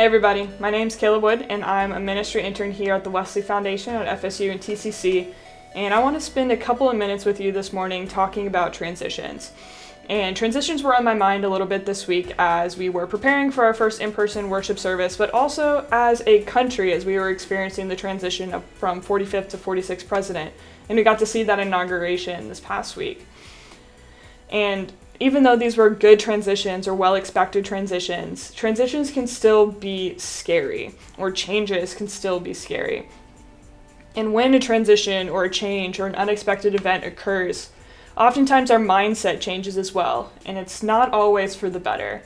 Hey everybody, my name's Caleb Wood and I'm a ministry intern here at the Wesley Foundation at FSU and TCC, and I want to spend a couple of minutes with you this morning talking about transitions. And transitions were on my mind a little bit this week as we were preparing for our first in-person worship service, but also as a country as we were experiencing the transition from 45th to 46th president, and we got to see that inauguration this past week. And even though these were good transitions or well-expected transitions, transitions can still be scary, or changes can still be scary. And when a transition or a change or an unexpected event occurs, oftentimes our mindset changes as well, and it's not always for the better.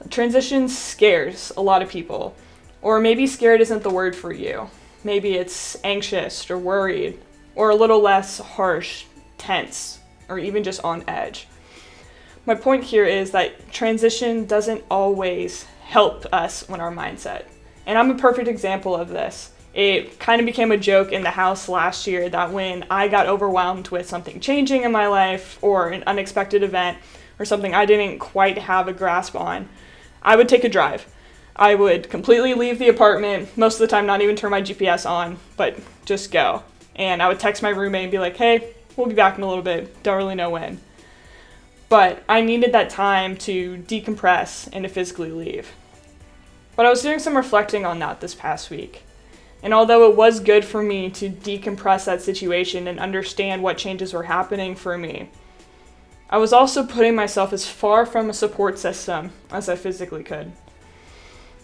Transition scares a lot of people, or maybe scared isn't the word for you. Maybe it's anxious or worried, or a little less harsh, tense, or even just on edge. My point here is that transition doesn't always help us when our mindset. And I'm a perfect example of this. It kind of became a joke in the house last year that when I got overwhelmed with something changing in my life or an unexpected event or something I didn't quite have a grasp on, I would take a drive. I would completely leave the apartment, most of the time not even turn my GPS on, but just go. And I would text my roommate and be like, hey, we'll be back in a little bit, don't really know when. But I needed that time to decompress and to physically leave. But I was doing some reflecting on that this past week. And although it was good for me to decompress that situation and understand what changes were happening for me, I was also putting myself as far from a support system as I physically could.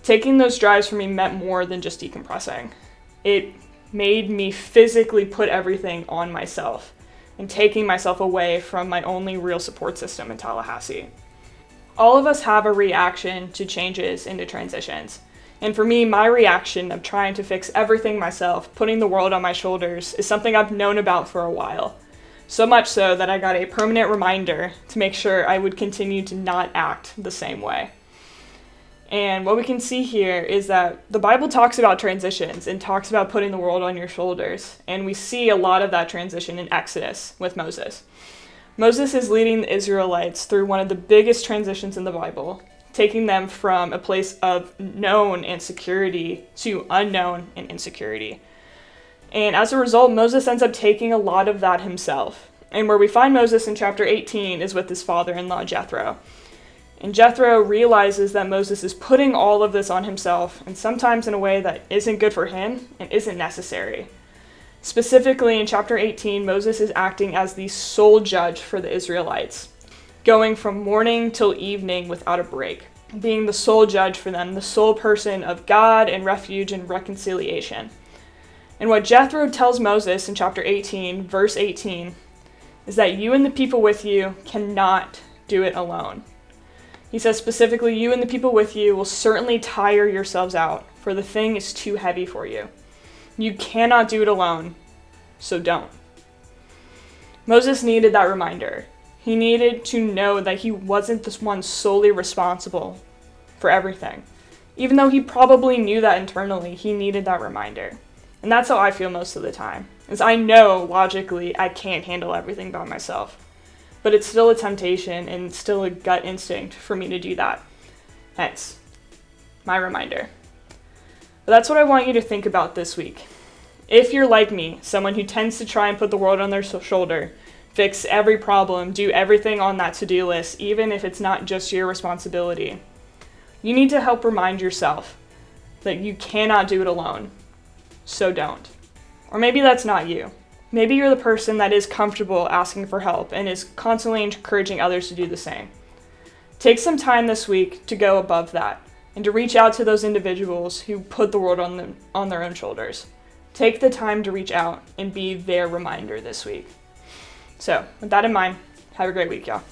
Taking those drives for me meant more than just decompressing. It made me physically put everything on myself and taking myself away from my only real support system in Tallahassee. All of us have a reaction to changes and to transitions. And for me, my reaction of trying to fix everything myself, putting the world on my shoulders, is something I've known about for a while. So much so that I got a permanent reminder to make sure I would continue to not act the same way. And what we can see here is that the Bible talks about transitions and talks about putting the world on your shoulders. And we see a lot of that transition in Exodus with Moses. Moses is leading the Israelites through one of the biggest transitions in the Bible, taking them from a place of known and security to unknown and insecurity. And as a result, Moses ends up taking a lot of that himself. And where we find Moses in chapter 18 is with his father-in-law, Jethro. And Jethro realizes that Moses is putting all of this on himself, and sometimes in a way that isn't good for him and isn't necessary. Specifically, in chapter 18, Moses is acting as the sole judge for the Israelites, going from morning till evening without a break, being the sole judge for them, the sole person of God and refuge and reconciliation. And what Jethro tells Moses in chapter 18, verse 18, is that you and the people with you cannot do it alone. He says specifically, you and the people with you will certainly tire yourselves out, for the thing is too heavy for you. You cannot do it alone, so don't. Moses needed that reminder. He needed to know that he wasn't the one solely responsible for everything. Even though he probably knew that internally, he needed that reminder. And that's how I feel most of the time, is I know logically I can't handle everything by myself. But it's still a temptation and still a gut instinct for me to do that. Hence, my reminder. But that's what I want you to think about this week. If you're like me, someone who tends to try and put the world on their shoulder, fix every problem, do everything on that to-do list, even if it's not just your responsibility, you need to help remind yourself that you cannot do it alone. So don't. Or maybe that's not you. Maybe you're the person that is comfortable asking for help and is constantly encouraging others to do the same. Take some time this week to go above that and to reach out to those individuals who put the world on their own shoulders. Take the time to reach out and be their reminder this week. So, with that in mind, have a great week, y'all.